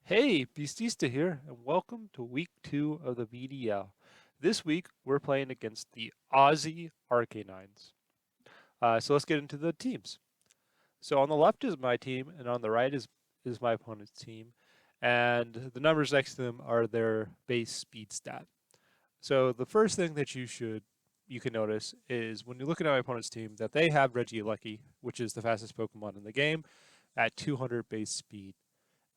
Hey, Beastista here, and welcome to week 2 of the VDL. This week, we're playing against the Aussie Arcanines. So let's get into the teams. So on the left is my team, and on the right is my opponent's team. And the numbers next to them are their base speed stat. So the first thing that you can notice is when you're looking at my opponent's team that they have Regieleki, which is the fastest Pokemon in the game, at 200 base speed.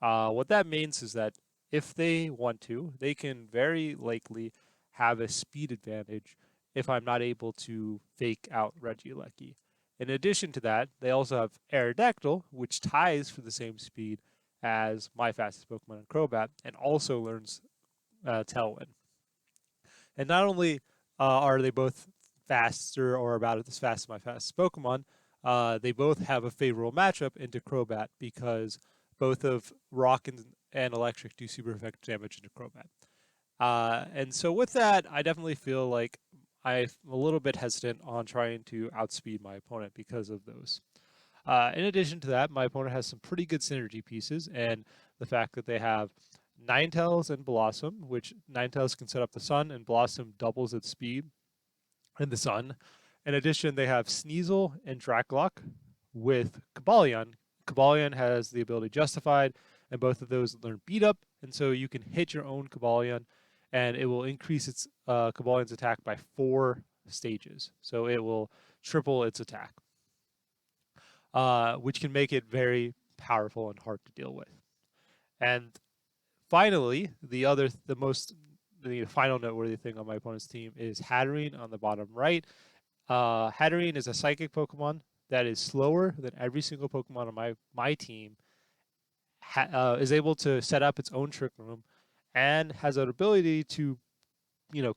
What that means is that if they want to, they can very likely have a speed advantage if I'm not able to fake out Regieleki. In addition to that, they also have Aerodactyl, which ties for the same speed as my fastest Pokemon, Crobat, and also learns Tailwind. And not only are they both faster or about as fast as my fastest Pokemon, they both have a favorable matchup into Crobat because both of Rock and Electric do super effective damage into Crobat. And so with that, I definitely feel like I'm a little bit hesitant on trying to outspeed my opponent because of those. In addition to that, my opponent has some pretty good synergy pieces, and the fact that they have Ninetales and Blossom, which Ninetales can set up the sun, and Blossom doubles its speed in the sun. In addition, they have Sneasel and Dracloak with Cobalion. Cobalion has the ability Justified, and both of those learn Beat Up, and so you can hit your own Cobalion, and it will increase its Cobalion's attack by 4 stages. So it will triple its attack, which can make it very powerful and hard to deal with. And finally, the final noteworthy thing on my opponent's team is Hatterene on the bottom right. Hatterene is a psychic Pokemon that is slower than every single Pokemon on my team. Is able to set up its own Trick Room, and has an ability to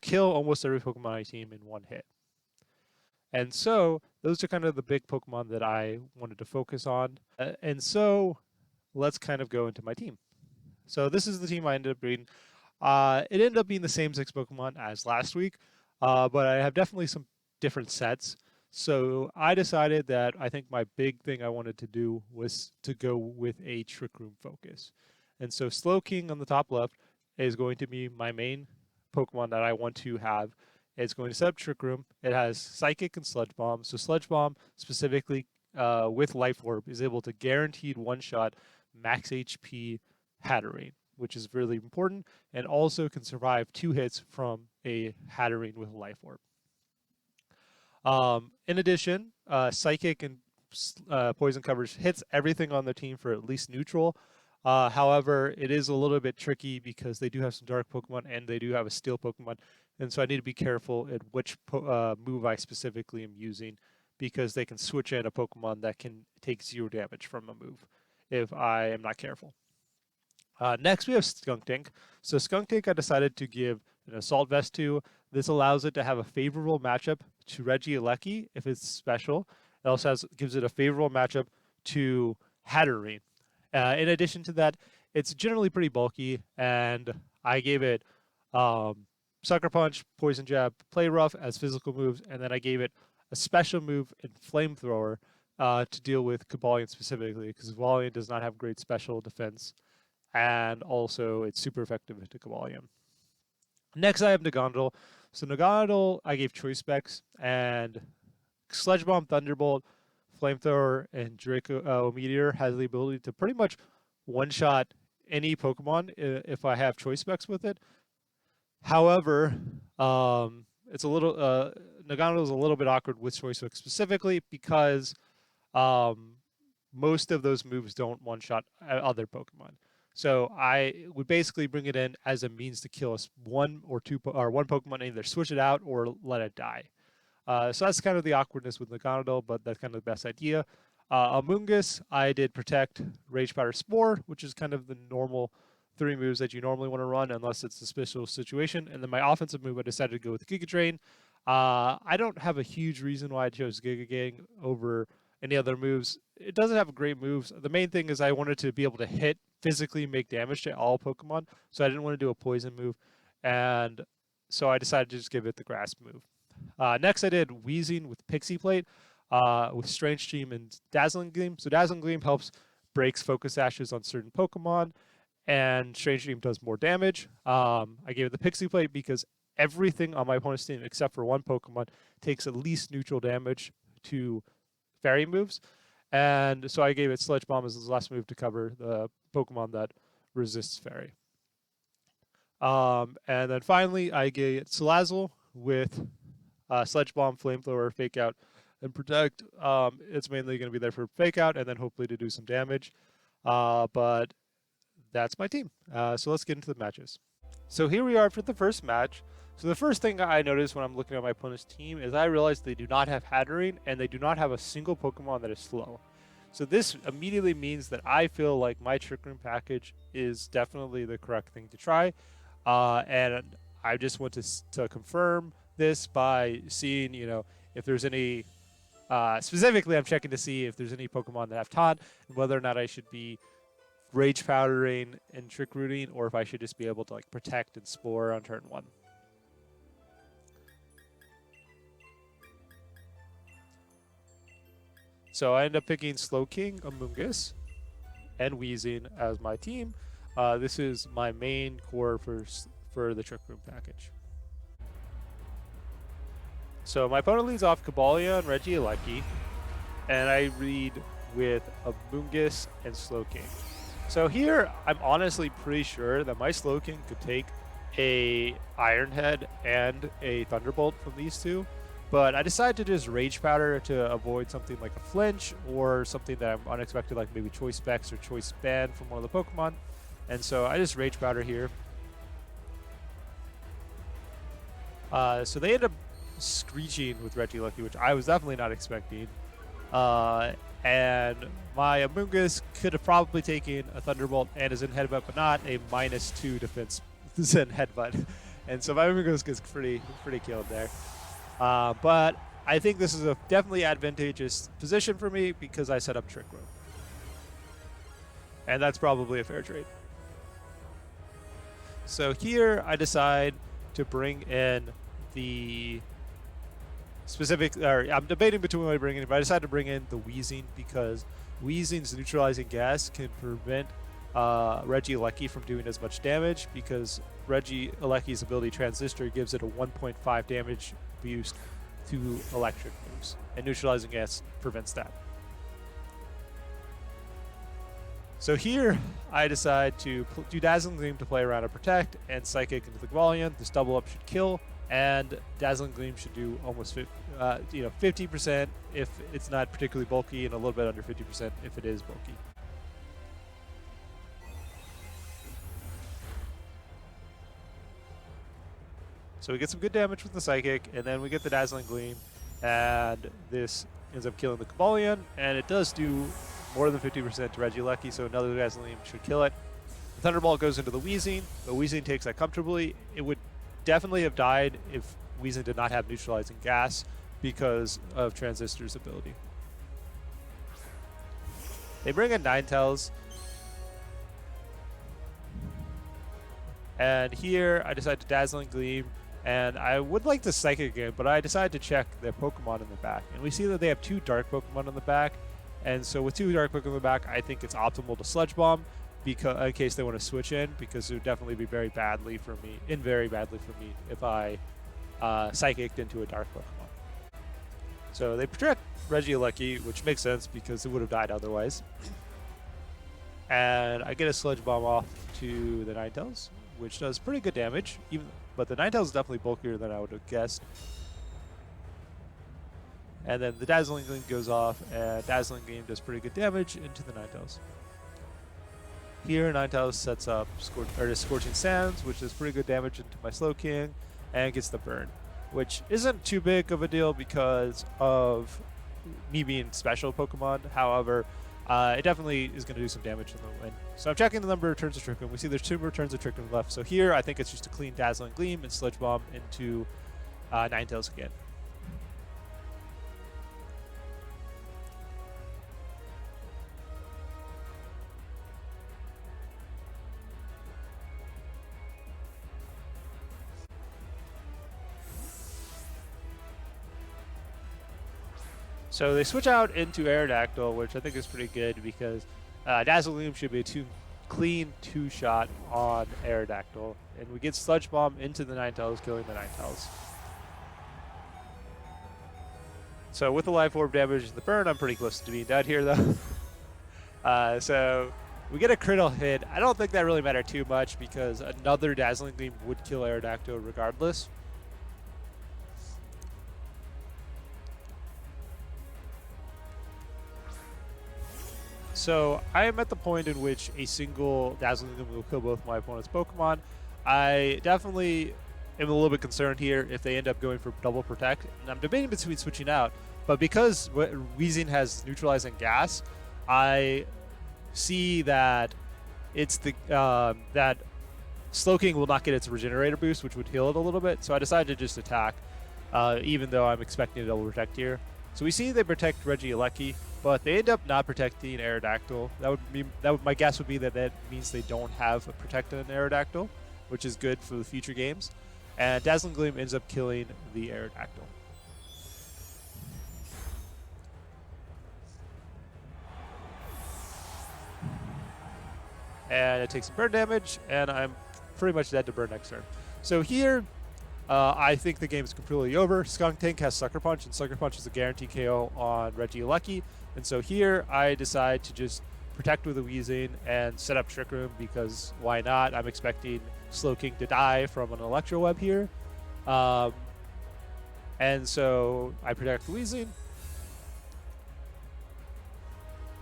kill almost every Pokemon on my team in one hit. And so those are kind of the big Pokemon that I wanted to focus on. And so let's kind of go into my team. So this is the team I ended up bringing. It ended up being the same 6 Pokemon as last week, but I have definitely some different sets. So I decided that I think my big thing I wanted to do was to go with a Trick Room focus. And so Slowking on the top left is going to be my main Pokemon that I want to have. It's going to set up Trick Room. It has Psychic and Sludge Bomb. So Sludge Bomb specifically with Life Orb is able to guaranteed one-shot max HP Hatterene, which is really important, and also can survive 2 hits from a Hatterene with a Life Orb. In addition, Psychic and Poison coverage hits everything on the team for at least neutral. However, it is a little bit tricky because they do have some dark Pokemon and they do have a steel Pokemon, and so I need to be careful at which move I specifically am using because they can switch in a Pokemon that can take 0 damage from a move if I am not careful. Next, we have Skunk Tank. So Skunk Tank, I decided to give an Assault Vest to. This allows it to have a favorable matchup to Regieleki if it's special. It also gives it a favorable matchup to Hatterene. In addition to that, it's generally pretty bulky, and I gave it Sucker Punch, Poison Jab, Play Rough as physical moves, and then I gave it a special move in Flamethrower to deal with Cobalion specifically, because Cobalion does not have great special defense, and also it's super effective into Cobalion. Next, I have Nagandal. So Nagandal, I gave choice specs, and Sledge Bomb, Thunderbolt, Flamethrower, and Draco Meteor has the ability to pretty much one-shot any Pokemon if I have choice specs with it. However, it's a little Nagano is a little bit awkward with choice specs specifically because most of those moves don't one-shot other Pokemon. So I would basically bring it in as a means to kill us one or one Pokemon, and either switch it out or let it die. So that's kind of the awkwardness with Naganadel, but that's kind of the best idea. Amoonguss, I did Protect, Rage Powder, Spore, which is kind of the normal 3 moves that you normally want to run unless it's a special situation. And then my offensive move, I decided to go with Giga Drain. I don't have a huge reason why I chose Giga Gang over any other moves. It doesn't have great moves. The main thing is I wanted to be able to hit, physically make damage to all Pokemon, so I didn't want to do a poison move. And so I decided to just give it the grass move. Next, I did Wheezing with Pixie Plate, with Strange Stream and Dazzling Gleam. So Dazzling Gleam helps breaks Focus Ashes on certain Pokemon, and Strange Dream does more damage. I gave it the Pixie Plate because everything on my opponent's team except for one Pokemon takes at least neutral damage to fairy moves. And so I gave it Sludge Bomb as his last move to cover the Pokemon that resists fairy. And then finally, I gave it Salazzle with Sludge Bomb, Flamethrower, Fake Out, and Protect. It's mainly going to be there for Fake Out and then hopefully to do some damage. But that's my team. So let's get into the matches. So here we are for the first match. So the first thing I noticed when I'm looking at my opponent's team is I realized they do not have Hatterene and they do not have a single Pokemon that is slow. So this immediately means that I feel like my Trick Room package is definitely the correct thing to try. And I just want to confirm this by seeing, if there's any, specifically I'm checking to see if there's any Pokemon that have Taunt and whether or not I should be Rage Powdering and Trick Rooting, or if I should just be able to Protect and Spore on turn 1. So I end up picking Slowking, Amoonguss, and Weezing as my team. This is my main core for the Trick Room package. So my opponent leads off Cabalia and Regieleki, and I read with Amoonguss and Slowking. So here, I'm honestly pretty sure that my Slowking could take a Iron Head and a Thunderbolt from these two, but I decided to just Rage Powder to avoid something like a Flinch or something that I'm unexpected, like maybe Choice Specs or Choice Band from one of the Pokemon. And so I just Rage Powder here. So they end up screeching with Regieleki, which I was definitely not expecting. And my Amoonguss could have probably taken a Thunderbolt and a Zen Headbutt, but not a -2 defense Zen Headbutt. And so my Amoonguss gets pretty killed there. But I think this is a definitely advantageous position for me because I set up Trick Room. And that's probably a fair trade. So here I decide to bring in the specific, or I'm debating between what I bring in, but I decided to bring in the Weezing because Weezing's neutralizing gas can prevent Regieleki from doing as much damage because Regieleki's ability Transistor gives it a 1.5 damage boost to electric moves, and neutralizing gas prevents that. So here, I decide to do Dazzling Gleam to play around a Protect and Psychic into the Galvalion. This double up should kill, and Dazzling Gleam should do almost 50% if it's not particularly bulky, and a little bit under 50% if it is bulky. So we get some good damage with the Psychic, and then we get the Dazzling Gleam, and this ends up killing the Galvalion, and it does do more than 50% to Regieleki, so another Dazzling Gleam should kill it. The Thunderbolt goes into the Weezing, but Weezing takes that comfortably. It would definitely have died if Weezing did not have neutralizing gas because of Transistor's ability. They bring in Ninetales, and here I decide to Dazzling Gleam, and I would like to Psychic again, but I decided to check their Pokemon in the back, and we see that they have 2 Dark Pokemon in the back. And so with 2 Dark Pokemon in the back, I think it's optimal to Sludge Bomb because in case they want to switch in, because it would definitely be very badly for me if I Psychiced into a Dark Pokemon. So they protect Regieleki, which makes sense because it would have died otherwise. And I get a Sludge Bomb off to the Ninetales, which does pretty good damage, but the Ninetales is definitely bulkier than I would have guessed. And then the Dazzling Gleam goes off, and Dazzling Gleam does pretty good damage into the Ninetales. Here, Ninetales sets up Scorching Sands, which does pretty good damage into my Slowking, and gets the burn, which isn't too big of a deal because of me being special Pokemon. However, it definitely is going to do some damage in the win. So I'm checking the number of turns of Trick Room. We see there's 2 more turns of Trick Room left. So here, I think it's just a clean Dazzling Gleam and Sludge Bomb into Ninetales again. So they switch out into Aerodactyl, which I think is pretty good because Dazzling Gleam should be a 2 clean 2-shot on Aerodactyl, and we get Sludge Bomb into the Ninetales, killing the Ninetales. So with the Life Orb damage and the burn, I'm pretty close to being dead here, though. So we get a critical hit. I don't think that really mattered too much because another Dazzling Gleam would kill Aerodactyl regardless. So I am at the point in which a single Dazzling Gleam will kill both my opponent's Pokemon. I definitely am a little bit concerned here if they end up going for double protect. And I'm debating between switching out, but because Weezing has neutralizing gas, I see that it's the that Slowking will not get its regenerator boost, which would heal it a little bit. So I decided to just attack, even though I'm expecting a double protect here. So we see they protect Regieleki, but they end up not protecting Aerodactyl. My guess would be that means they don't have a protect in Aerodactyl, which is good for the future games. And Dazzling Gleam ends up killing the Aerodactyl. And it takes some burn damage, and I'm pretty much dead to burn next turn. So here, I think the game is completely over. Skuntank has Sucker Punch, and Sucker Punch is a guaranteed KO on Regieleki. And so here, I decide to just protect with a Weezing and set up Trick Room because why not? I'm expecting Slowking to die from an Electro Web here. And so I protect the Weezing.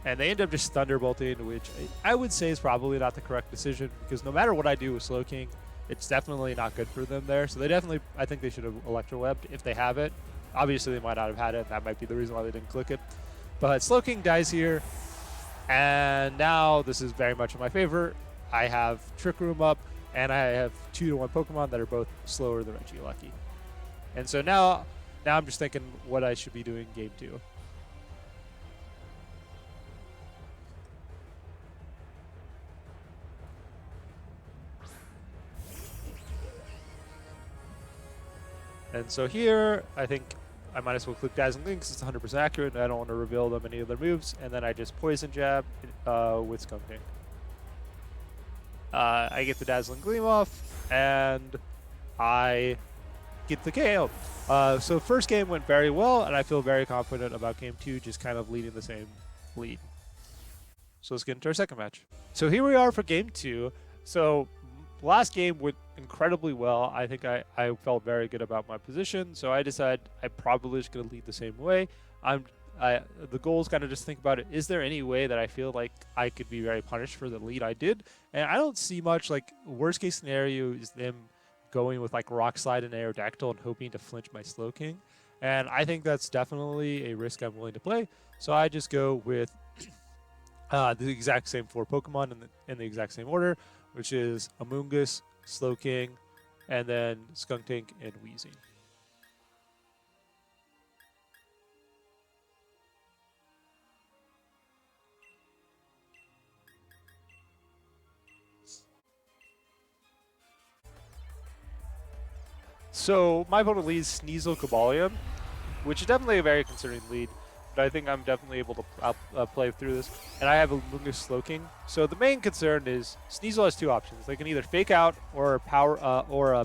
And they end up just Thunderbolting, which I would say is probably not the correct decision because no matter what I do with Slowking, it's definitely not good for them there. So they definitely, I think they should have Electro-Webbed if they have it. Obviously, they might not have had it. That might be the reason why they didn't click it. But Slowking dies here. And now this is very much in my favor. I have Trick Room up, and I have 2-to-1 Pokemon that are both slower than Regieleki. And so now I'm just thinking what I should be doing game 2. And so here, I think I might as well click Dazzling Gleam because it's 100% accurate, and I don't want to reveal them any of their moves. And then I just Poison Jab with Skuntank. I get the Dazzling Gleam off, and I get the KO. So first game went very well, and I feel very confident about game 2, just kind of leading the same lead. So let's get into our second match. So here we are for game 2. So last game went incredibly well. I think I felt very good about my position, so I decided I'm probably just going to lead the same way. The goal is kind of just think about it. Is there any way that I feel like I could be very punished for the lead I did? And I don't see much. Like, worst case scenario is them going with like Rock Slide and Aerodactyl and hoping to flinch my Slowking. And I think that's definitely a risk I'm willing to play. So I just go with the exact same 4 Pokemon in the exact same order, which is Amoonguss, Slowking, and then Skuntank and Weezing. So my opponent leads Sneasel Cobalion, which is definitely a very concerning lead, but I think I'm definitely able to play through this. And I have a Amoonguss Slowking. So the main concern is Sneasel has 2 options. They can either fake out or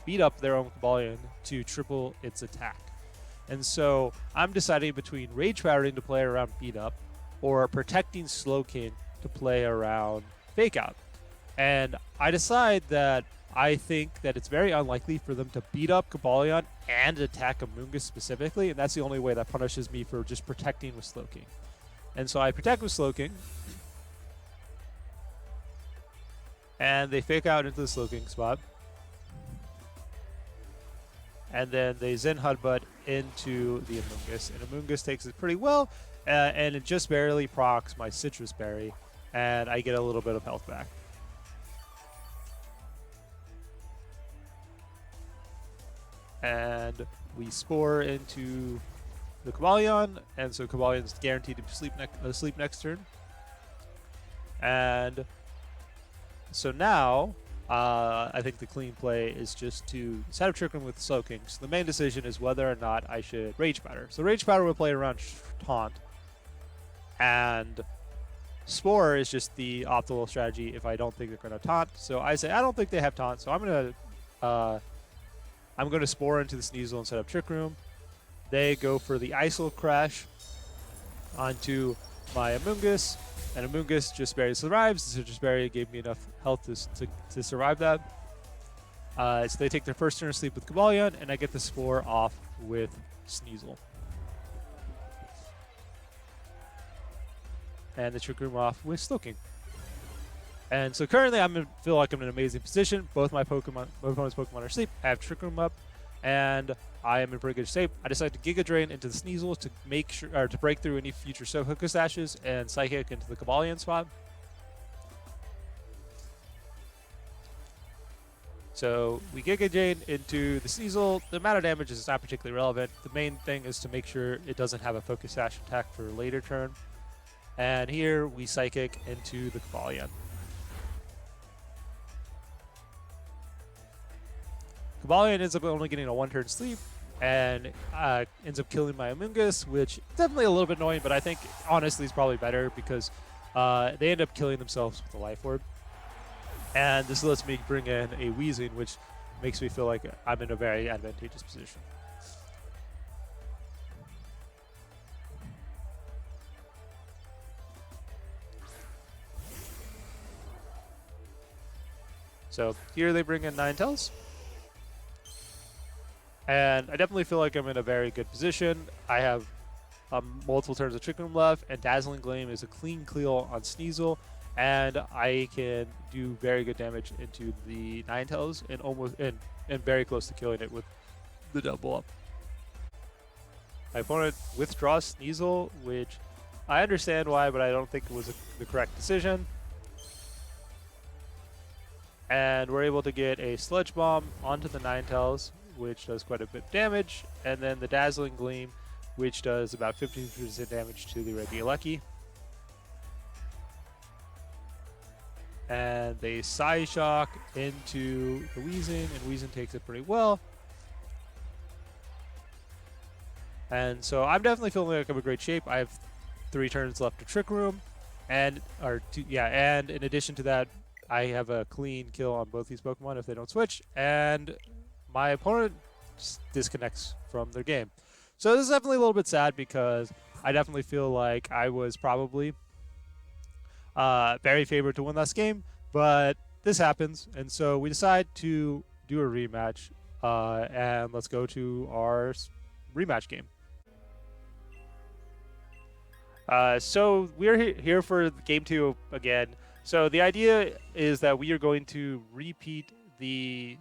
beat up their own Cobalion to triple its attack. And so I'm deciding between Rage Powdering to play around beat up or protecting Slowking to play around fake out. And I decide that I think that it's very unlikely for them to beat up Cobalion and attack Amoonguss specifically, and that's the only way that punishes me for just protecting with Slowking. And so I protect with Slowking, and they fake out into the Slowking spot. And then they Zen Headbutt into the Amoonguss, and Amoonguss takes it pretty well, and it just barely procs my Citrus Berry, and I get a little bit of health back. And we Spore into the Cobalion, and so Cobalion's guaranteed to sleep next turn. And so now, I think the clean play is just to set up Trick Room with Slowking. So the main decision is whether or not I should Rage Powder. So Rage Powder will play around Taunt, and Spore is just the optimal strategy if I don't think they're going to taunt. So I say I don't think they have taunt, so I'm gonna Spore into the Sneasel and set up Trick Room. They go for the Isil Crash onto my Amoonguss, and Amoonguss just barely survives. So just barely gave me enough health to survive that. So they take their first turn of sleep with Cobalion, and I get the Spore off with Sneasel. And the Trick Room off with Slowking. And so currently feel like I'm in an amazing position. Both my opponent's Pokemon are asleep. I have Trick Room up, and I am in pretty good shape. I decided to Giga Drain into the Sneasel to make sure, or to break through any future Focus Dashes, and Psychic into the Cobalion spot. So we Giga Drain into the Sneasel. The amount of damage is not particularly relevant. The main thing is to make sure it doesn't have a Focus Dash attack for a later turn. And here we Psychic into the Cobalion. Cobalion ends up only getting a 1-turn sleep and ends up killing my Amoonguss, which definitely a little bit annoying, but I think honestly is probably better because they end up killing themselves with the Life Orb. And this lets me bring in a Weezing, which makes me feel like I'm in a very advantageous position. So here they bring in Ninetales. And I definitely feel like I'm in a very good position. I have multiple turns of Trick Room left, and Dazzling Gleam is a clean cleal on Sneasel, and I can do very good damage into the Ninetales and very close to killing it with the double up. My opponent withdraws Sneasel, which I understand why, but I don't think it was the correct decision. And we're able to get a Sludge Bomb onto the Ninetales, which does quite a bit of damage, and then the Dazzling Gleam, which does about 15% damage to the Regieleki. And they Psyshock into the Weezing, and Weezing takes it pretty well. And so I'm definitely feeling like I'm in great shape. I have 3 turns left to Trick Room, and in addition to that, I have a clean kill on both these Pokemon if they don't switch, and my opponent disconnects from their game. So this is definitely a little bit sad because I definitely feel like I was probably very favored to win this game, but this happens, and so we decide to do a rematch, and let's go to our rematch game. So we're here for game 2 again. So the idea is that we are going to repeat the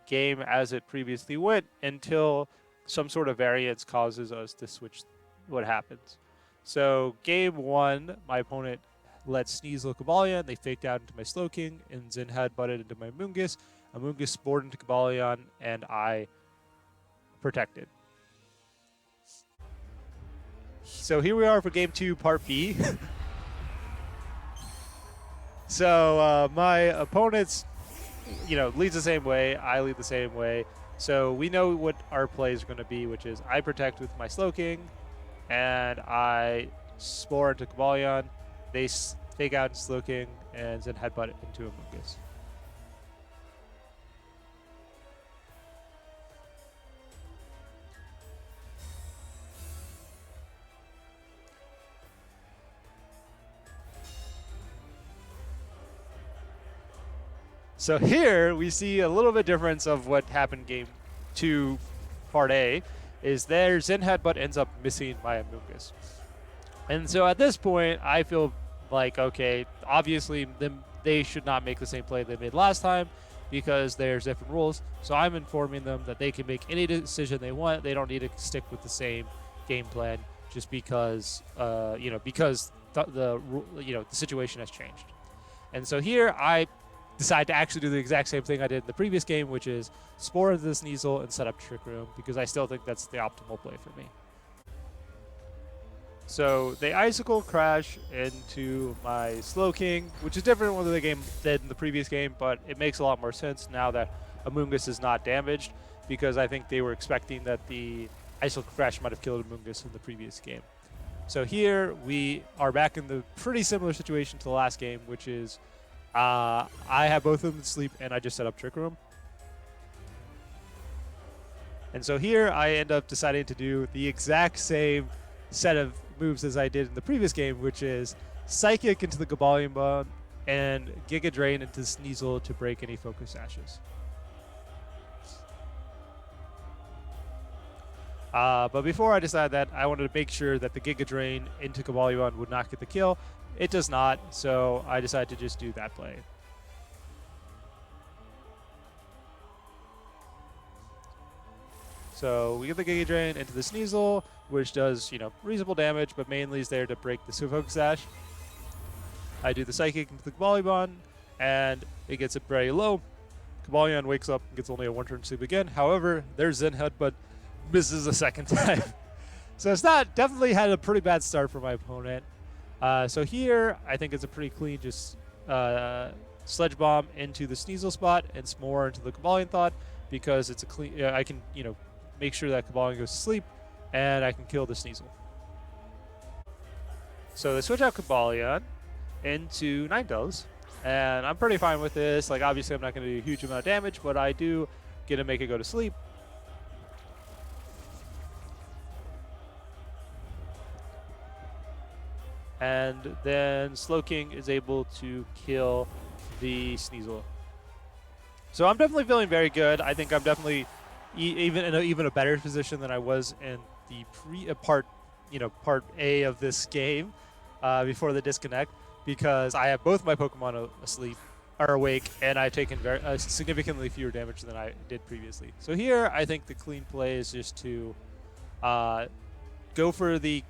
game as it previously went until some sort of variance causes us to switch what happens. So game 1, my opponent let Sneasel Cobalion, they faked out into my Slowking, and Zen headbutted into my Amoonguss. Amoonguss spored into Cobalion, and I protected. So here we are for game 2, part B. So my opponent's, leads the same way. I lead the same way. So we know what our plays are going to be, which is I protect with my Slowking, and I Spore into Cobalion. They fake out into Slowking, and then headbutt it into Amoonguss. So here we see a little bit difference of what happened game 2, part A, is their Zen Headbutt ends up missing my Amoonguss. And so at this point, I feel like, okay, obviously they should not make the same play they made last time because there's different rules. So I'm informing them that they can make any decision they want. They don't need to stick with the same game plan just because, because the situation has changed. And so here I decide to actually do the exact same thing I did in the previous game, which is Spore into the Sneasel and set up Trick Room, because I still think that's the optimal play for me. So they Icicle Crash into my Slowking, which is different than the game did in the previous game, but it makes a lot more sense now that Amoonguss is not damaged, because I think they were expecting that the Icicle Crash might have killed Amoonguss in the previous game. So here we are back in the pretty similar situation to the last game, which is I have both of them asleep and I just set up Trick Room. And so here I end up deciding to do the exact same set of moves as I did in the previous game, which is Psychic into the Gabalion Bomb and Giga Drain into Sneasel to break any Focus Ashes. But before I decided that, I wanted to make sure that the Giga Drain into Gabalion would not get the kill. It does not, so I decided to just do that play. So we get the Giga Drain into the Sneasel, which does, reasonable damage, but mainly is there to break the Focus Ash. I do the Psychic into the Gabalion, and it gets it very low. Gabalion wakes up and gets only a one-turn sleep again. However, their Zen Headbutt misses a second time. So it's definitely had a pretty bad start for my opponent. So here, I think it's a pretty clean just Sledge Bomb into the Sneasel spot and S'more into the Gabalion Thought, because it's a clean, I can, make sure that Gabalion goes to sleep, and I can kill the Sneasel. So they switch out Gabalion into Ninetales, and I'm pretty fine with this. Like, obviously I'm not going to do a huge amount of damage, but I do get to make it go to sleep. And then Slowking is able to kill the Sneasel. So I'm definitely feeling very good. I think I'm definitely even in even a better position than I was in the part A of this game before the disconnect, because I have both my Pokemon asleep or awake, and I've taken significantly fewer damage than I did previously. So here, I think the clean play is just to go for the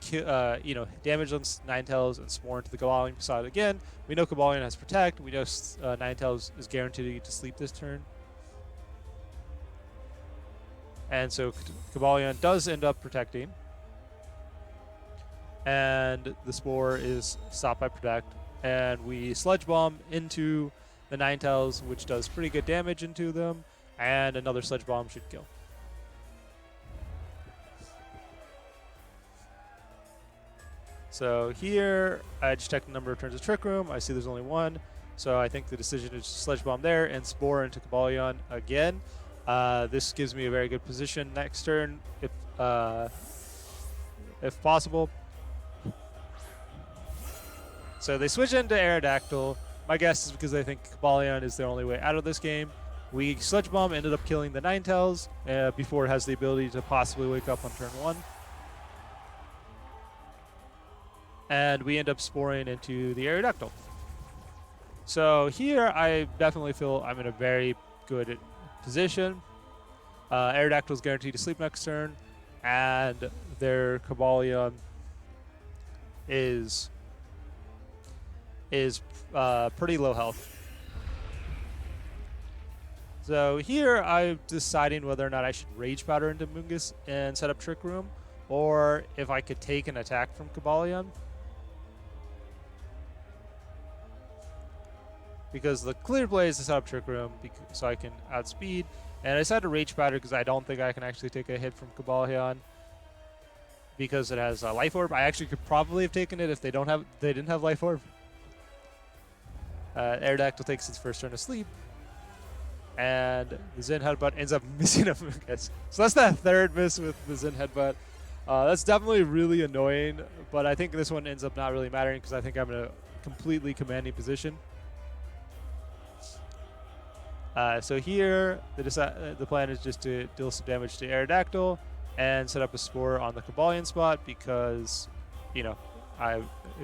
damage on Ninetales and S'more into the Gabalion side again. We know Gabalion has Protect. We know Ninetales is guaranteed to sleep this turn. And so Gabalion does end up protecting. And the Spore is stopped by Protect. And we Sludge Bomb into the Ninetales, which does pretty good damage into them. And another Sludge Bomb should kill. So here, I just checked the number of turns of Trick Room. I see there's only one. So I think the decision is Sledge Bomb there and Spore into Gabalion again. This gives me a very good position next turn, if possible. So they switch into Aerodactyl. My guess is because they think Gabalion is the only way out of this game. We Sludge Bomb ended up killing the Ninetales before it has the ability to possibly wake up on turn 1. And we end up sporing into the Aerodactyl. So here I definitely feel I'm in a very good position. Aerodactyl is guaranteed to sleep next turn, and their Gabalion is pretty low health. So here I'm deciding whether or not I should Rage Powder into Mungus and set up Trick Room, or if I could take an attack from Gabalion. Because the clear play is to set up Trick Room so I can outspeed. And I decided to Rage Powder because I don't think I can actually take a hit from Gabalion because it has a Life Orb. I actually could probably have taken it if they didn't have Life Orb. Aerodactyl takes its first turn of sleep. And the Zen Headbutt ends up missing a Mungus. So that's that third miss with the Zen Headbutt. That's definitely really annoying, but I think this one ends up not really mattering because I think I'm in a completely commanding position. So here, the plan is just to deal some damage to Aerodactyl and set up a Spore on the Gabalion spot because, it'd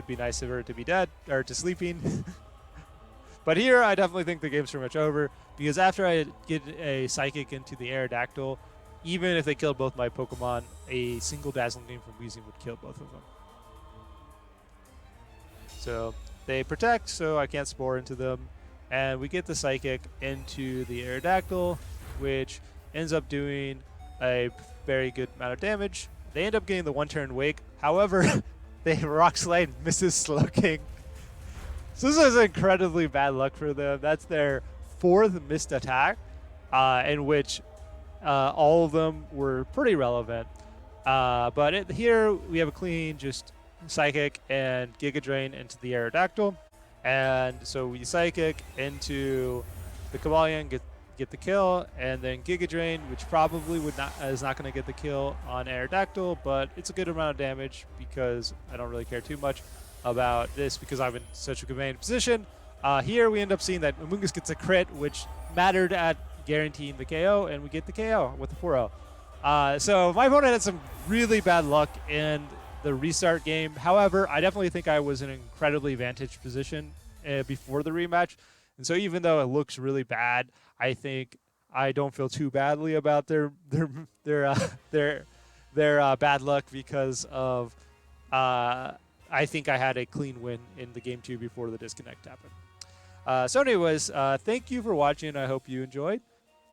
be nice for it to be dead or to sleeping. But here, I definitely think the game's pretty much over because after I get a Psychic into the Aerodactyl, even if they killed both my Pokemon, a single Dazzling Gleam from Weezing would kill both of them. So they protect, so I can't Spore into them. And we get the Psychic into the Aerodactyl, which ends up doing a very good amount of damage. They end up getting the one-turn Wake. However, they Rock Slide misses Slowking. So this is incredibly bad luck for them. That's their 4th missed attack, in which all of them were pretty relevant. But here we have a clean, just Psychic and Giga Drain into the Aerodactyl. And so we Psychic into the Cavalion, get the kill, and then Giga Drain, which probably is not going to get the kill on Aerodactyl, but it's a good amount of damage because I don't really care too much about this because I'm in such a commanding position. Here we end up seeing that Amoonguss gets a crit, which mattered at guaranteeing the KO, and we get the KO with the 4-0. So my opponent had some really bad luck in the restart game. However, I definitely think I was in an incredibly advantaged position before the rematch. And so even though it looks really bad, I think I don't feel too badly about their bad luck because of I think I had a clean win in the game 2 before the disconnect happened. So anyways, thank you for watching. I hope you enjoyed.